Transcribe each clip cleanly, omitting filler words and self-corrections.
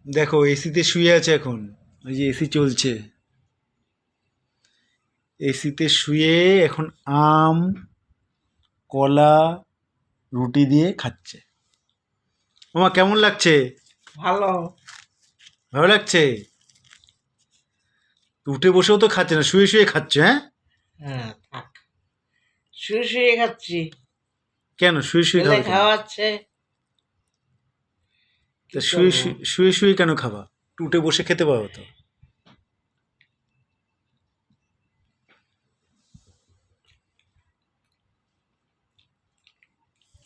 দেখো এসিতে শুয়ে আছে এখন, ওই যে এসি চলছে, এসিতে শুয়ে এখন আম, কলা, রুটি দিয়ে খাচ্ছে। ওমা কেমন লাগছে? ভালো। ভালো লাগছে? উঠে বসেও তো খাচ্ছে না, শুয়ে শুয়ে খাচ্ছে। হ্যাঁ, হ্যাঁ থাক, শুয়ে শুয়ে খাচ্ছি। কেন শুয়ে শুয়ে ছেলে খাবে কেন? খাওয়াচ্ছে, কি তা শুয়ে করবো? শুয়ে শুয়ে শুয়ে কেন খাবা? উঠে বসে খেতে পারো তো।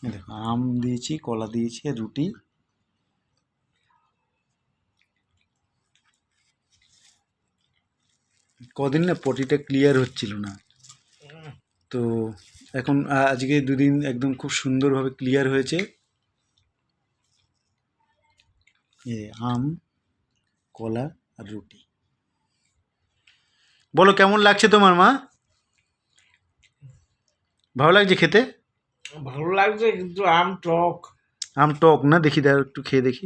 এই দেখো আম দিয়েছি, কলা দিয়েছি আর রুটি। কদিন না পটিটা ক্লিয়ার হচ্ছিল না, তো এখন আজকে দুদিন একদম খুব সুন্দরভাবে ক্লিয়ার হয়েছে। আম, কলা আর রুটি। বলো কেমন লাগছে তোমার মা? ভালো লাগছে খেতে? ভালো লাগছে কিন্তু আম টক। আম টক না? দেখি দাও একটু খেয়ে দেখি।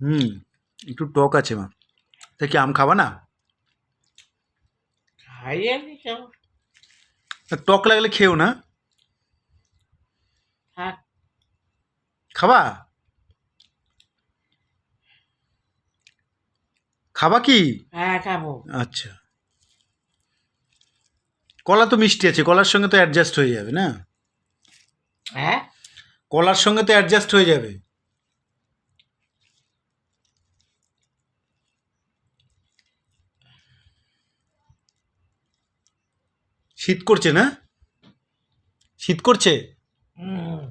হুম, একটু টক আছে মা। তা কি আম খাবা না? খাই আমি কেমন। টক লাগলে খেও না। থাক। খাবা? খাবা কি? হ্যাঁ খাবো। আচ্ছা, কলা তো মিষ্টি আছে, কলার সঙ্গে তো অ্যাডজাস্ট হয়ে যাবে না? হ্যাঁ, কলার সঙ্গে তো অ্যাডজাস্ট হয়ে যাবে। শীত করছে না? শীত করছে? হুম।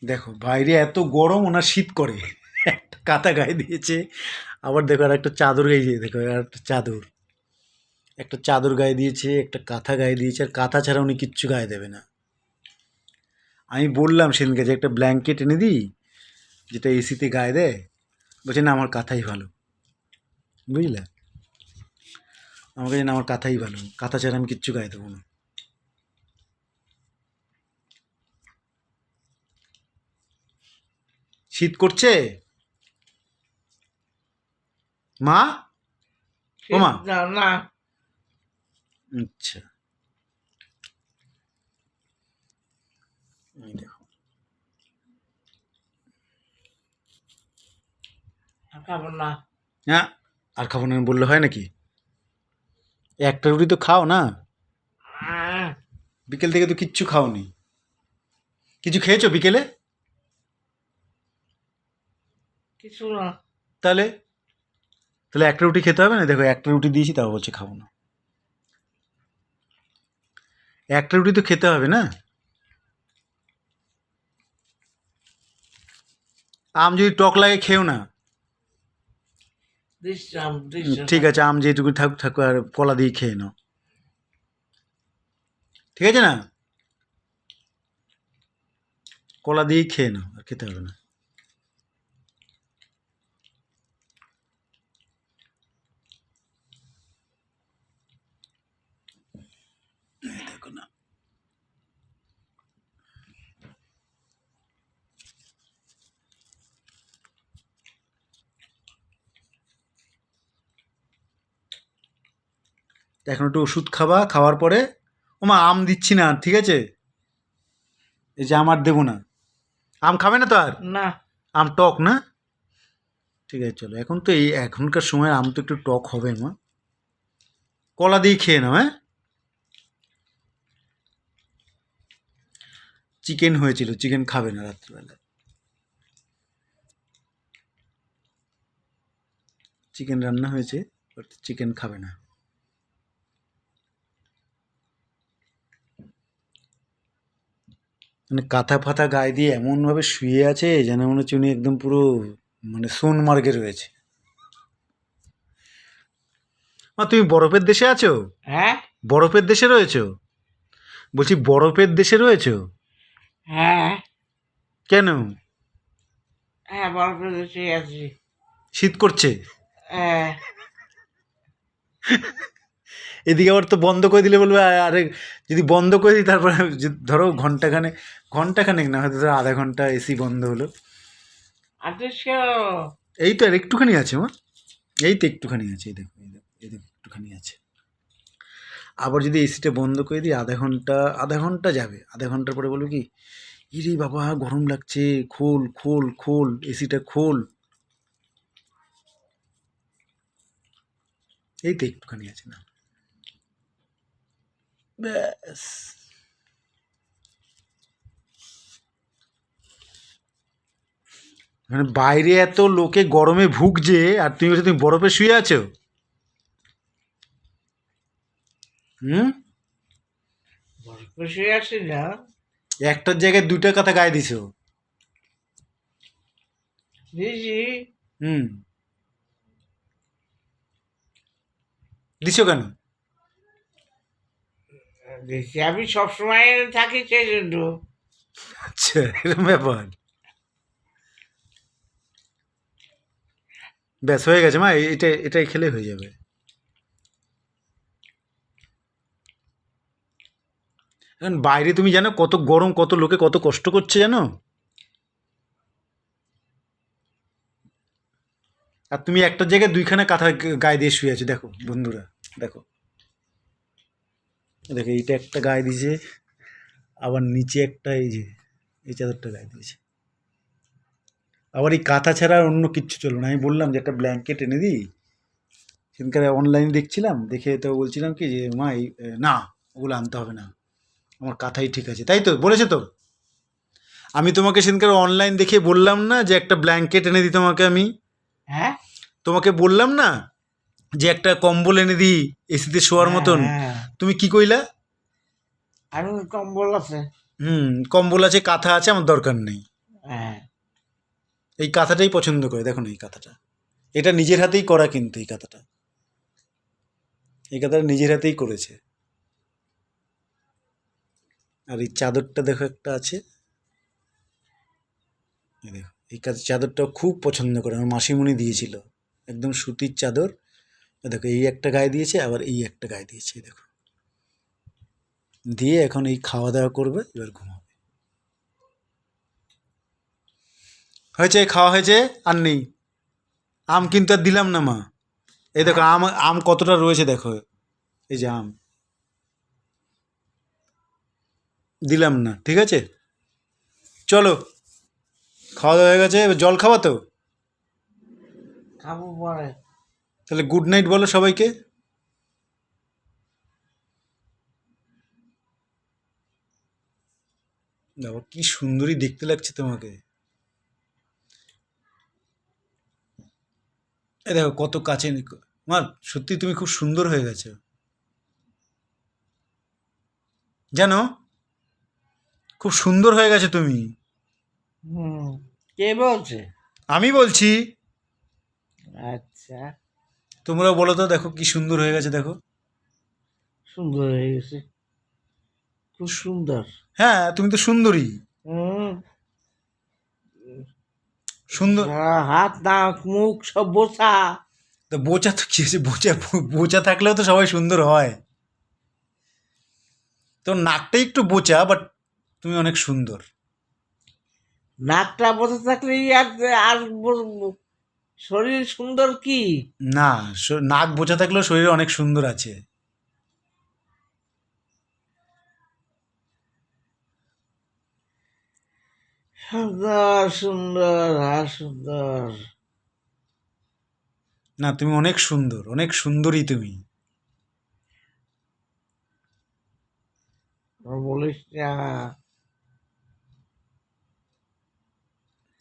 দেখো বাইরে এত গরম, ওনার শীত করে। একটা কাঁথা গায়ে দিয়েছে, আবার দেখো আর একটা চাদর গায়ে দিয়ে, দেখো আর একটা চাদর, একটা চাদর গায়ে দিয়েছে, একটা কাঁথা গায়ে দিয়েছে, আর কাঁথা ছাড়া উনি কিচ্ছু গায়ে দেবে না। আমি বললাম সেদিনকে যে একটা ব্ল্যাঙ্কেট এনে দিই, যেটা এসিতে গায়ে দেয়। বলছে না, আমার কাঁথাই ভালো। বুঝলে, আমাকে যেন আমার কাঁথাই ভালো, কাঁথা ছাড়া আমি কিচ্ছু গায়ে দেবো না। শীত করছে মা? ও মা, দাও না। আচ্ছা, এই দেখো। খাবো না। হ্যাঁ, আর খাবো না বললে হয় নাকি? একটা রুটি তো খাও না। বিকেল থেকে তো কিচ্ছু খাওনি। কিছু খেয়েছো বিকেলে? কিছু না। তাহলে তাহলে একটা রুটি খেতে হবে না? দেখো একটা রুটি দিয়েছি, তাও বলছে খাবো না। একটা রুটি তো খেতে হবে না? আম যদি টক লাগে খেও না। ঠিক আছে, আম যেটুকু থাকুক থাকুক, আর কলা দিয়ে খেয়ে নাও। ঠিক আছে না? কলা দিয়েই খেয়ে নাও, আর খেতে হবে না। দেখো না, এখন একটু ওষুধ খাবা, খাওয়ার পরে। ওমা আম দিচ্ছি না, ঠিক আছে? এই যে আমার দেবো না। আম খাবে না তো আর? না। আম টক না? ঠিক আছে চলো, এখন তো এই এখনকার সময় আম তো একটু টক হবে মা। কলা দিয়ে খেয়ে নাও। হ্যাঁ, চিকেন হয়েছিল, চিকেন খাবে না রাত্রিবেলায়। চিকেন রান্না হয়েছে, বাট চিকেন খাবে না। মানে কাঁথা ফাথা গায়ে দিয়ে এমনভাবে শুয়ে আছে যেন মনে হচ্ছে উনি একদম পুরো মানে সোনমার্গে রয়েছে। মা তুমি বরফের দেশে আছো? হ্যাঁ। বরফের দেশে রয়েছো? বলছি বরফের দেশে রয়েছো? হ্যাঁ। কেন? হ্যাঁ বরফের দেশে আছি। শীত করছে? হ্যাঁ। এদিকে আবার তো বন্ধ করে দিলে বলবে আরে, যদি বন্ধ করে দিই তারপরে ধরো ঘন্টাখানেক, ঘন্টাখানেক না হয়তো ধরো আধা ঘন্টা এসি বন্ধ হলো, আটশো। এই তো আর একটুখানি আছে মা, এই তো একটুখানি আছে, এই দেখো এই দেখো এই দেখো একটুখানি আছে। আবার যদি এসিটা বন্ধ করে দিই আধা ঘন্টা যাবে, আধা ঘন্টার পরে বলবো কি, ইরে বাবা গরম লাগছে, খোল খোল খোল এসিটা খোল। এই তো একটুখানি আছে না, ব্যাস। মানে বাইরে এত লোকে গরমে ভুগছে আর তুমি বলছো তুমি বরফে শুয়ে আছো। হুম, বসে আছি না। একটার জায়গায় দুইটা কথা গায়ে দিছো। দিদি, হুম, দিছো কেন? দেখি আমি সবসময় থাকি সেই জন্য। আচ্ছা এরকম ব্যাপার। ব্যাস হয়ে গেছে মা, এটাই খেলে হয়ে যাবে। এখন বাইরে তুমি জানো কত গরম, কত লোকে কত কষ্ট করছে জানো। আর তুমি একটার জায়গায় দুইখানা কাঁথা গায়ে দিয়ে শুয়ে আছো, দেখো বন্ধুরা, দেখো দেখো এইটা একটা গায়ে দিয়েছে, আবার নিচে একটা এই যে এই চাদরটা গায়ে দিয়েছে। আবার এই কাঁথা ছাড়া আর অন্য কিচ্ছু চলো না। আমি বললাম যে একটা ব্ল্যাঙ্কেট এনে দিই, সেদিনকার অনলাইনে দেখছিলাম, দেখে তো বলছিলাম কি যে মা এই না ওগুলো আনতে হবে না, আমার কাঁথাই ঠিক আছে, তাই তো বলেছে তো। আমি তোমাকে সেদিনকার অনলাইন দেখে বললাম না যে একটা ব্ল্যাঙ্কেট এনে দিই তোমাকে, আমি হ্যাঁ তোমাকে বললাম না যে একটা কম্বল এনে দিই এসিতে শোয়ার হ্যাঁ মতন, হ্যাঁ, তুমি কি কইলা? আমি কম্বল আছে। কম্বল আছে, কাঁথা আছে, আমার দরকার নেই। হ্যাঁ, এই কাঁথাটাই পছন্দ করে, দেখো না এই কাঁথাটা, এটা নিজের হাতেই করা, কিন্তু এই কাঁথাটা নিজের হাতেই করেছে। আর এই চাদরটা দেখো একটা আছে, এই দেখো এই চাদরটাও খুব পছন্দ করে, আমার মাসিমণি দিয়েছিল, একদম সুতির চাদর। দেখো এই একটা গায়ে দিয়েছে, আবার এই একটা গায়ে দিয়েছে, এই দেখো দিয়ে এখন এই খাওয়া দাওয়া করবে, এবার ঘুমাবে। হয়েছে, খাওয়া হয়েছে, আর নেই। আম কিন্তু আর দিলাম না মা, এই দেখো আম আম কতটা রয়েছে দেখো, এই যে আম দিলাম না, ঠিক আছে। চলো, খাওয়া দাওয়া হয়ে গেছে, এবার জল খাওয়া তো, খাবো পরে। তাহলে গুড নাইট বলো সবাইকে। দেখো কি সুন্দরী দেখতে লাগছে তোমাকে, এই দেখো কত কাছে মা, সত্যি তুমি খুব সুন্দর হয়ে গেছো জানো, খুব সুন্দর হয়ে গেছো তুমি। হুম, কে বলছে? আমি বলছি, আচ্ছা, তোমরা বলো তো, দেখো কি সুন্দর হয়ে গেছে দেখো। সুন্দর হয়ে গেছে, খুব সুন্দর। হ্যাঁ তুমি তো সুন্দরী, হুম, সুন্দর। হাত নাক মুখ সব বোঝা। তো বোচা তো কি হয়েছে, বোচা বোচা থাকলেও তো সবাই সুন্দর হয়। তোর নাকটাই একটু বোচা, বাট তুমি অনেক সুন্দর। নাকটা বোঝা থাকলে আর আর শরীর সুন্দর কি? না, নাক বোচা থাকলেও শরীরে অনেক সুন্দর আছে। সুন্দর সুন্দর আর সুন্দর। না তুমি অনেক সুন্দর, অনেক সুন্দরী তুমি। বলিস না,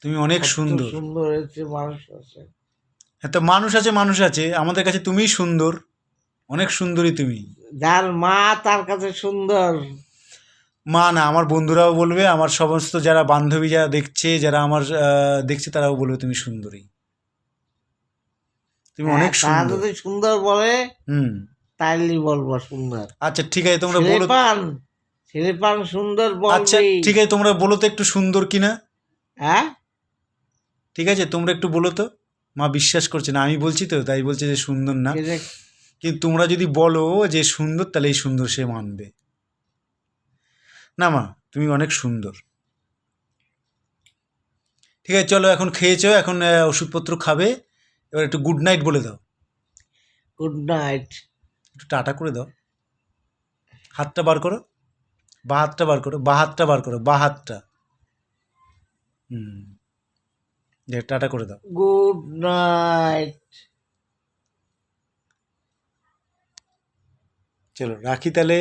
তুমি অনেক কত সুন্দর। সুন্দর হয়েছে মানুষ আছে। হ্যাঁ তো মানুষ আছে, মানুষ আছে, আমাদের কাছে তুমিই সুন্দর, অনেক সুন্দরী তুমি। যার মা তার কাছে সুন্দর। মা না, আমার বন্ধুরাও বলবে, আমার সমস্ত যারা বান্ধবী যারা দেখছে, যারা আমার দেখছে, তারাও বলবে তুমি সুন্দরী, তুমি অনেক তারা সুন্দর। যদি সুন্দর বলে হুম, তাইলে বলবো সুন্দর। আচ্ছা ঠিক আছে তোমরা ছেলে বলো। পান, ছেলে পান সুন্দর আচ্ছা বলবি। ঠিক আছে তোমরা বলো তো একটু সুন্দর কিনা। হ্যাঁ, ঠিক আছে তোমরা একটু বলো তো, মা বিশ্বাস করছে না, আমি বলছি তো তাই বলছে যে সুন্দর না, কিন্তু তোমরা যদি বলো যে সুন্দর, তাহলে এই সুন্দর সে মানবে। না মা, তুমি অনেক সুন্দর, ঠিক আছে, চলো এখন খেয়েছো, এখন ওষুধপত্র খাবে, এবার একটু গুড নাইট বলে দাও, গুড নাইট। একটু টাটা করে দাও। হাতটা বার করো, বা হাতটা বার করো, বা হাতটা বার করো, বা হাতটা। হুম, টাটা করে দাও। Good night. চলো রাখি তাহলে।